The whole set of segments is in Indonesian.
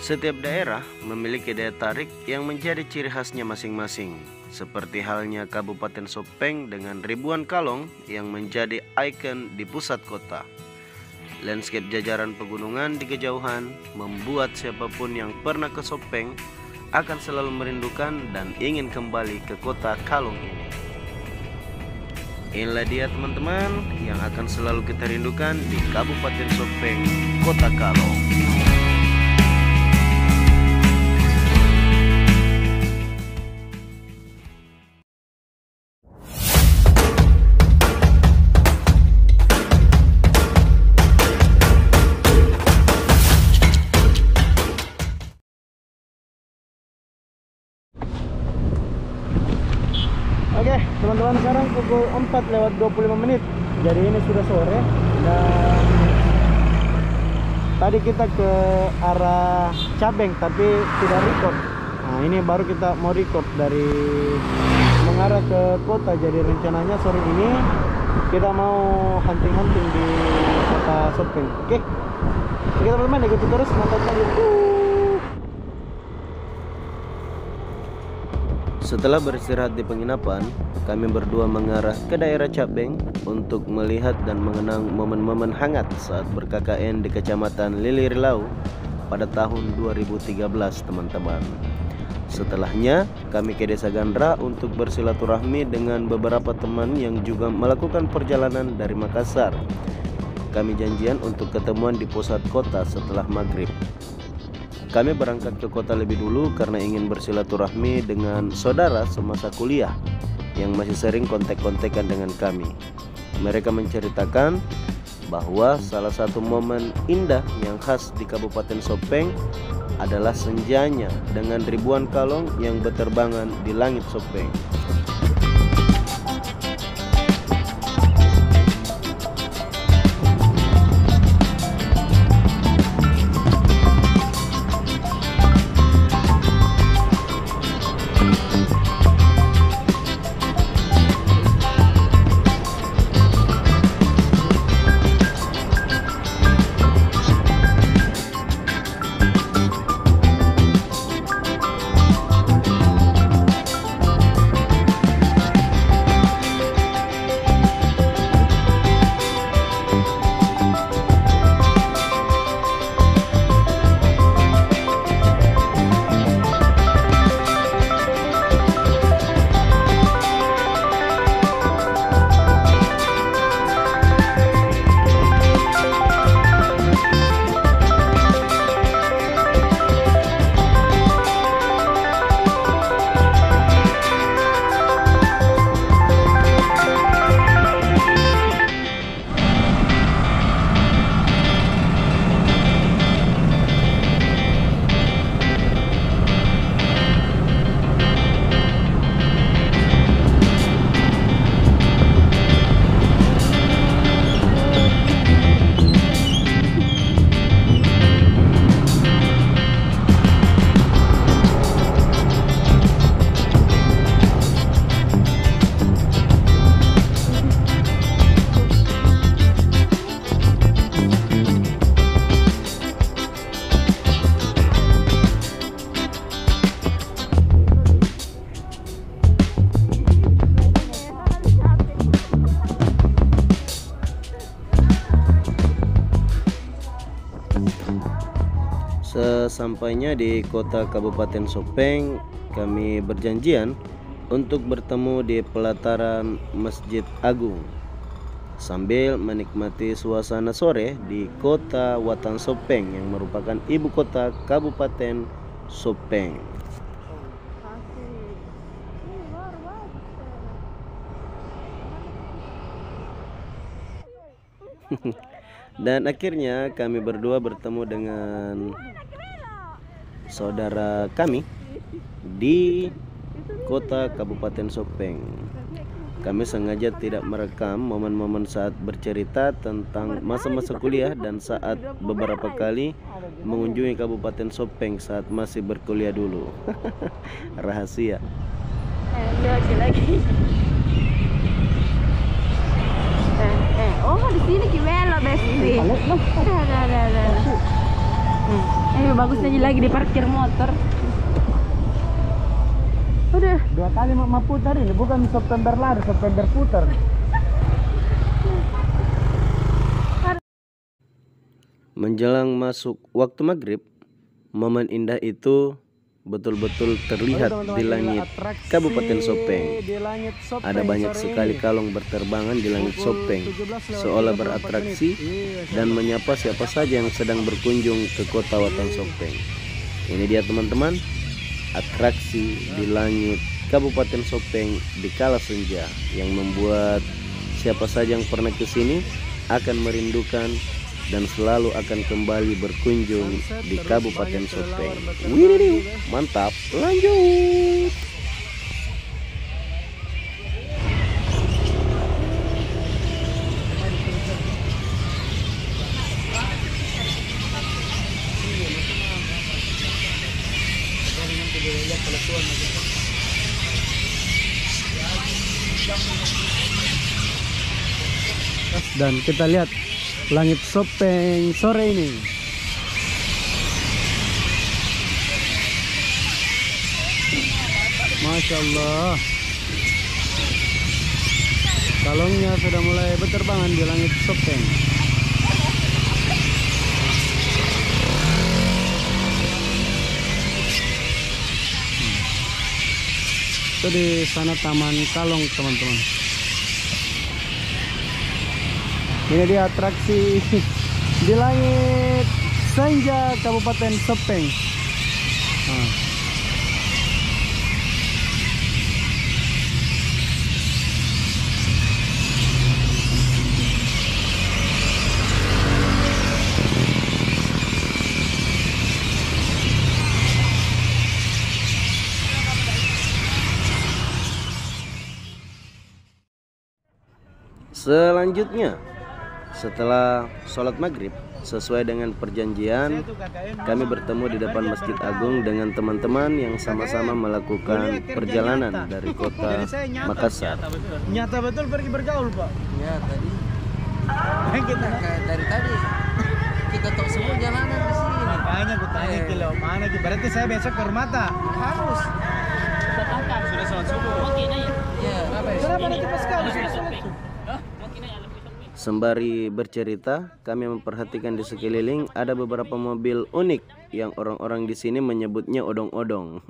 Setiap daerah memiliki daya tarik yang menjadi ciri khasnya masing-masing, seperti halnya Kabupaten Sopeng dengan ribuan kalong yang menjadi ikon di pusat kota. Landscape jajaran pegunungan di kejauhan membuat siapapun yang pernah ke Sopeng akan selalu merindukan dan ingin kembali ke kota kalong ini. Inilah dia teman-teman yang akan selalu kita rindukan di Kabupaten Sopeng, Kota Kalong. Oke teman-teman, sekarang pukul 4:25. Jadi ini sudah sore dan tadi kita ke arah Cabeng tapi tidak record. Nah ini baru kita mau record dari mengarah ke kota. Jadi rencananya sore ini kita mau hunting-hunting di kota Sopeng. Oke teman-teman, ikuti terus mantapnya. Setelah beristirahat di penginapan, kami berdua mengarah ke daerah Cabeng untuk melihat dan mengenang momen-momen hangat saat ber-KKN di Kecamatan Lilirilau pada tahun 2013 teman-teman. Setelahnya, kami ke Desa Gandra untuk bersilaturahmi dengan beberapa teman yang juga melakukan perjalanan dari Makassar. Kami janjian untuk ketemuan di pusat kota setelah maghrib. Kami berangkat ke kota lebih dulu karena ingin bersilaturahmi dengan saudara semasa kuliah yang masih sering kontek-kontekan dengan kami. Mereka menceritakan bahwa salah satu momen indah yang khas di Kabupaten Sopeng adalah senjanya dengan ribuan kalong yang berterbangan di langit Sopeng. Sesampainya di kota Kabupaten Sopeng, kami berjanjian untuk bertemu di pelataran Masjid Agung sambil menikmati suasana sore di kota Watan Sopeng yang merupakan ibu kota Kabupaten Sopeng. Dan akhirnya kami berdua bertemu dengan saudara kami di kota Kabupaten Sopeng. Kami sengaja tidak merekam momen-momen saat bercerita tentang masa-masa kuliah dan saat beberapa kali mengunjungi Kabupaten Sopeng saat masih berkuliah dulu. Rahasia. Oh, di sini gimana, Besti? Ada. Bagusnya lagi di parkir motor. Udah. 2 kali mau putar ini, bukan September lari, September putar. Menjelang masuk waktu maghrib, momen indah itu betul-betul terlihat di langit Kabupaten Sopeng. Ada banyak sekali kalong berterbangan di langit Sopeng, seolah beratraksi dan menyapa siapa saja yang sedang berkunjung ke kota Watan Sopeng. Ini dia teman-teman, atraksi di langit Kabupaten Sopeng di kala senja yang membuat siapa saja yang pernah ke sini akan merindukan dan selalu akan kembali berkunjung di Kabupaten Sopeng. Wih, mantap, lanjut. Dan kita lihat langit Sopeng sore ini. Masya Allah, kalongnya sudah mulai berterbangan di langit Sopeng. Itu di sana Taman Kalong teman-teman. Ini dia atraksi di langit senja Kabupaten Sopeng. Selanjutnya, setelah sholat maghrib, sesuai dengan perjanjian, kami bertemu di depan Masjid Agung dengan teman-teman yang sama-sama melakukan perjalanan dari kota Makassar. Nyata betul pergi bergaul, Pak. Ya tadi. Kita dari tadi kita tahu semua jalanan di sini. Makanya aku tanya kilo mana ki. Berarti saya besok ke rumah tak? Harus. Sudah sholat subuh. Makin aja. Ya, Kenapa nanti pas kali sudah sholat? Sembari bercerita, kami memperhatikan di sekeliling ada beberapa mobil unik yang orang-orang di sini menyebutnya odong-odong.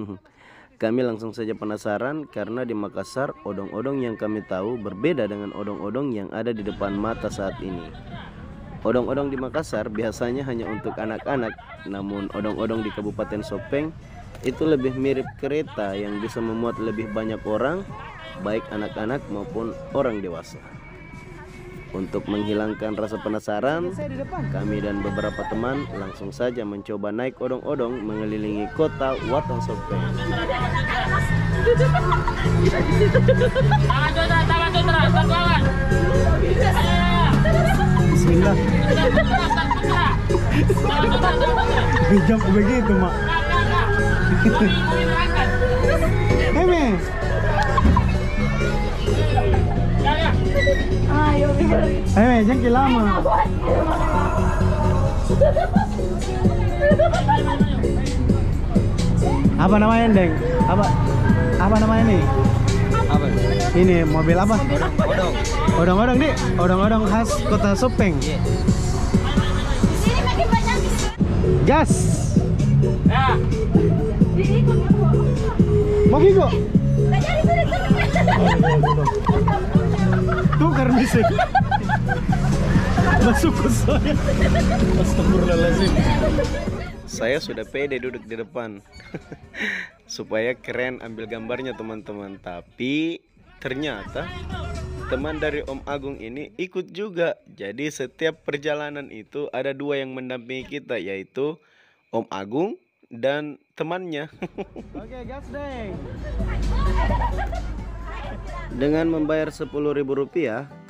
Kami langsung saja penasaran karena di Makassar odong-odong yang kami tahu berbeda dengan odong-odong yang ada di depan mata saat ini. Odong-odong di Makassar biasanya hanya untuk anak-anak, namun odong-odong di Kabupaten Sopeng itu lebih mirip kereta yang bisa memuat lebih banyak orang, baik anak-anak maupun orang dewasa. Untuk menghilangkan rasa penasaran, kami dan beberapa teman langsung saja mencoba naik odong-odong mengelilingi kota Watan Sopeng. Bismillah. Bijak begitu, Mak. Heme. Ayo, Heme, jangan lama. Apa namanya, Deng? Apa namanya nih? Apa? Ini mobil apa? Odong. Odong-odong nih, odong-odong khas kota Sopeng. Iya. Gas. Ya. Mau gigo? Tukar bisik. Masuk ke saya. Astagfirullahaladzim. Saya sudah pede duduk di depan supaya keren ambil gambarnya teman-teman. Tapi ternyata teman dari Om Agung ini ikut juga. Jadi setiap perjalanan itu ada dua yang mendampingi kita, yaitu Om Agung dan temannya. Oke, gas deng. Dengan membayar Rp10.000,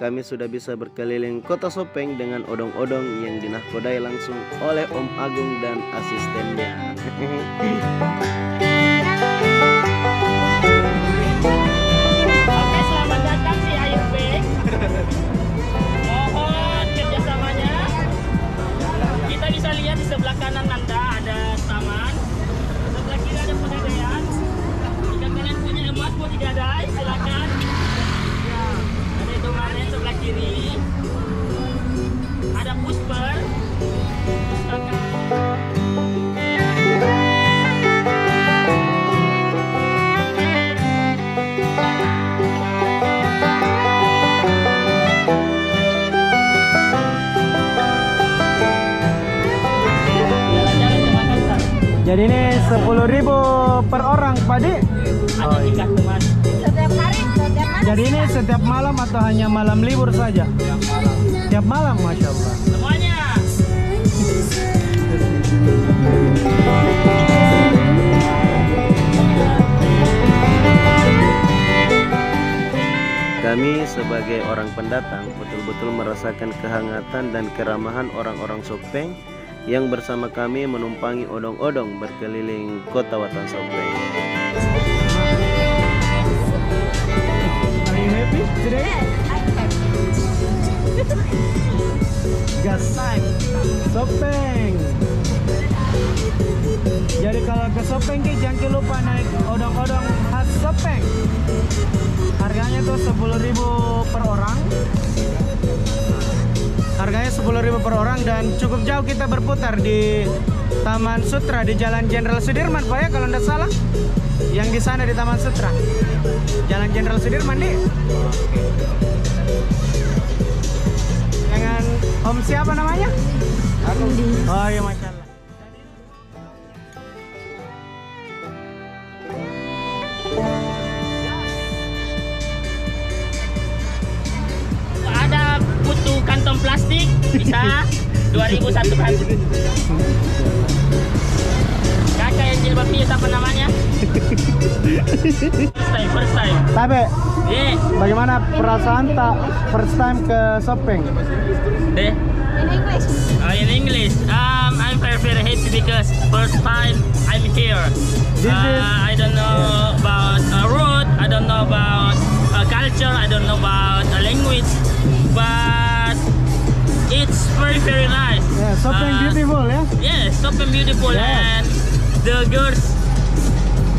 kami sudah bisa berkeliling kota Sopeng dengan odong-odong yang dinahkodai langsung oleh Om Agung dan asistennya. Oke, selamat datang di Air Bank. Mohon kerjasamanya. Kita bisa lihat di sebelah kanan Anda ada Jadi ini 10.000 per orang, Pak Di. Ada tiga teman. Setiap hari, setiap malam. Jadi ini setiap malam atau hanya malam libur saja? Setiap malam, Masya Allah. Semuanya. Kami sebagai orang pendatang betul-betul merasakan kehangatan dan keramahan orang-orang Sopeng yang bersama kami menumpangi odong-odong berkeliling kota Watan Sopeng. Are you happy today? Gas time, Sopeng. Jadi kalau ke Sopeng ki jangan lupa naik odong-odong khas Sopeng. Harganya tuh 10.000 per orang. Harganya 10.000 per orang dan cukup jauh kita berputar di Taman Sutra di Jalan Jenderal Sudirman, Pak ya kalau tidak salah. Yang di sana di Taman Sutra. Jalan Jenderal Sudirman nih. Dengan Om siapa namanya? Oh iya, Masya Allah. Ada butuh kantong plastik bisa 2.000 satu kan. Kakak yang jilbab ini siapa namanya? First time. Tapi Yeah. bagaimana perasaan tak first time ke Sopeng? Deh. In English. In English, I'm very happy because first time I'm here. This is- I don't know about road, I don't know about culture, I don't know about language, but it's very nice. Ya, Sopeng beautiful ya. Yes, Sopeng beautiful Yes. and the girls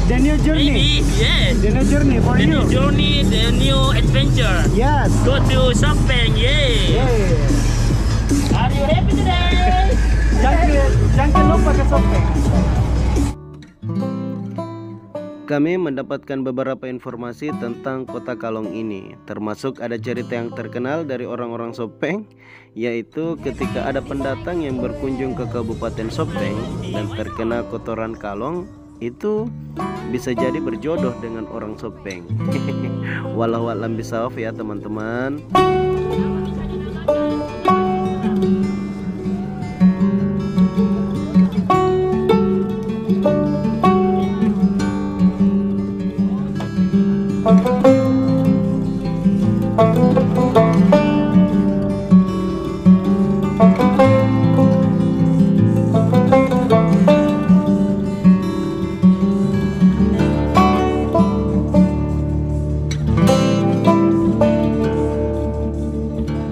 The new journey. maybe yes. The new journey for The you. new journey, the new adventure. Yes. Go to Sopeng, yay! Yeah. Are you happy today? Jangan lupa ke Sopeng. Kami mendapatkan beberapa informasi tentang kota Kalong ini, termasuk ada cerita yang terkenal dari orang-orang Sopeng, yaitu ketika ada pendatang yang berkunjung ke Kabupaten Sopeng dan terkena kotoran kalong, itu bisa jadi berjodoh dengan orang Sopeng. Walau a'lam bishawab ya teman-teman.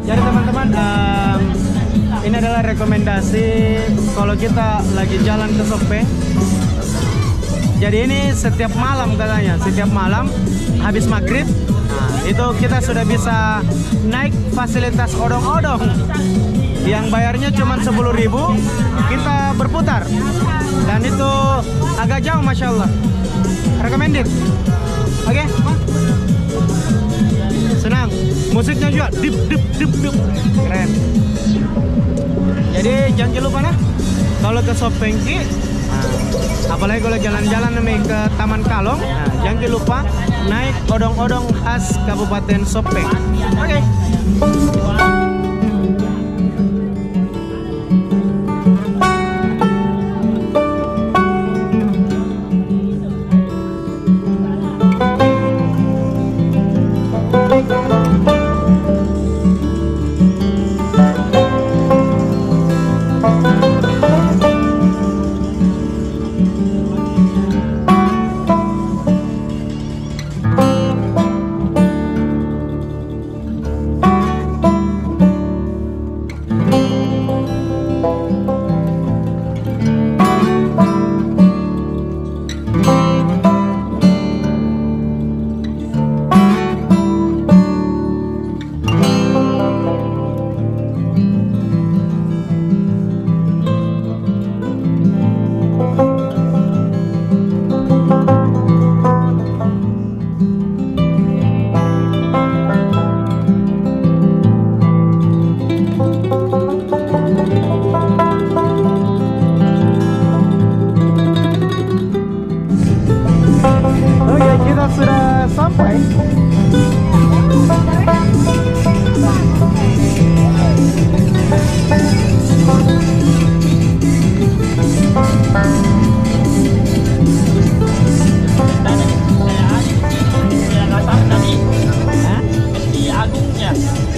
Jadi teman-teman, ini adalah rekomendasi kalau kita lagi jalan ke Sopeng. Jadi ini setiap malam katanya, setiap malam habis maghrib, itu kita sudah bisa naik fasilitas odong-odong yang bayarnya cuma 10.000, kita berputar dan itu agak jauh, Masya Allah. Recommended. Oke, senang. Musiknya juga dip dip dip dip, keren. Jadi jangan lupa nah, kalau ke Sopeng ki, apalagi kalau jalan-jalan nih ke Taman Kalong, jangan lupa naik odong-odong khas Kabupaten Sopeng. Oke.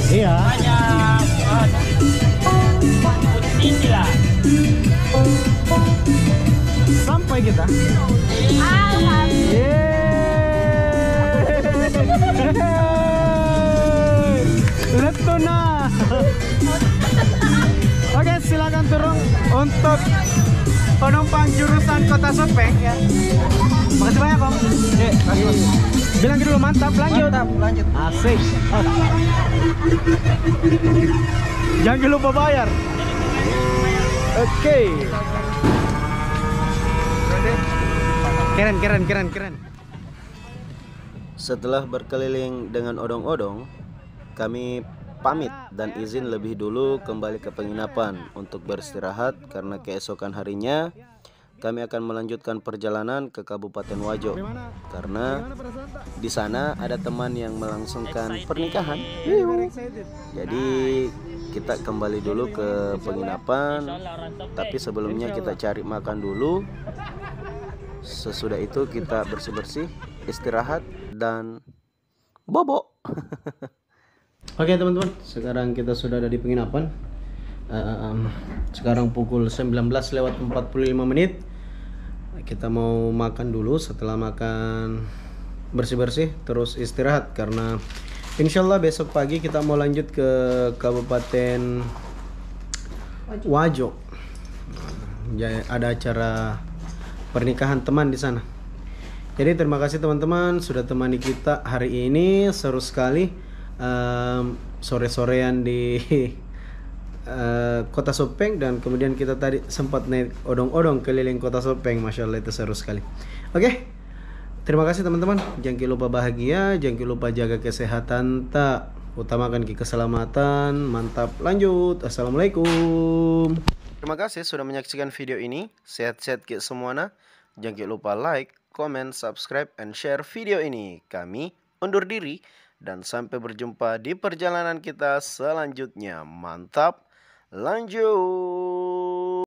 Iya. banyak kompetisi lah. Sampai kita. Letuna. Oke, silakan turun untuk penumpang jurusan Kota Sopeng ya. Makasih banyak, Om. Bilang dulu mantap, lanjut. Mantap, lanjut. Asik. Jangan lupa bayar. Oke. Keren. Setelah berkeliling dengan odong-odong, kami pamit dan izin lebih dulu kembali ke penginapan untuk beristirahat karena keesokan harinya kami akan melanjutkan perjalanan ke Kabupaten Wajo karena di sana ada teman yang melangsungkan pernikahan. Jadi kita kembali dulu ke penginapan, tapi sebelumnya kita cari makan dulu. Sesudah itu kita bersih-bersih, istirahat dan bobo. Oke teman-teman, sekarang kita sudah ada di penginapan. Sekarang pukul 19:45. Kita mau makan dulu. Setelah makan bersih-bersih terus istirahat karena insyaallah besok pagi kita mau lanjut ke Kabupaten Wajo. Ada acara pernikahan teman di sana. Jadi terima kasih teman-teman sudah temani kita hari ini. Seru sekali sore-sorean di Kota Sopeng, dan kemudian kita tadi sempat naik odong-odong keliling Kota Sopeng. Masya Allah, itu seru sekali. Oke, terima kasih teman-teman. Jangan lupa bahagia, jangan lupa jaga kesehatan, tak utamakan keselamatan. Mantap, lanjut. Assalamualaikum. Terima kasih sudah menyaksikan video ini. Sehat-sehat ke semuanya. Jangan lupa like, comment, subscribe, and share video ini. Kami undur diri dan sampai berjumpa di perjalanan kita selanjutnya. Mantap, lanjut.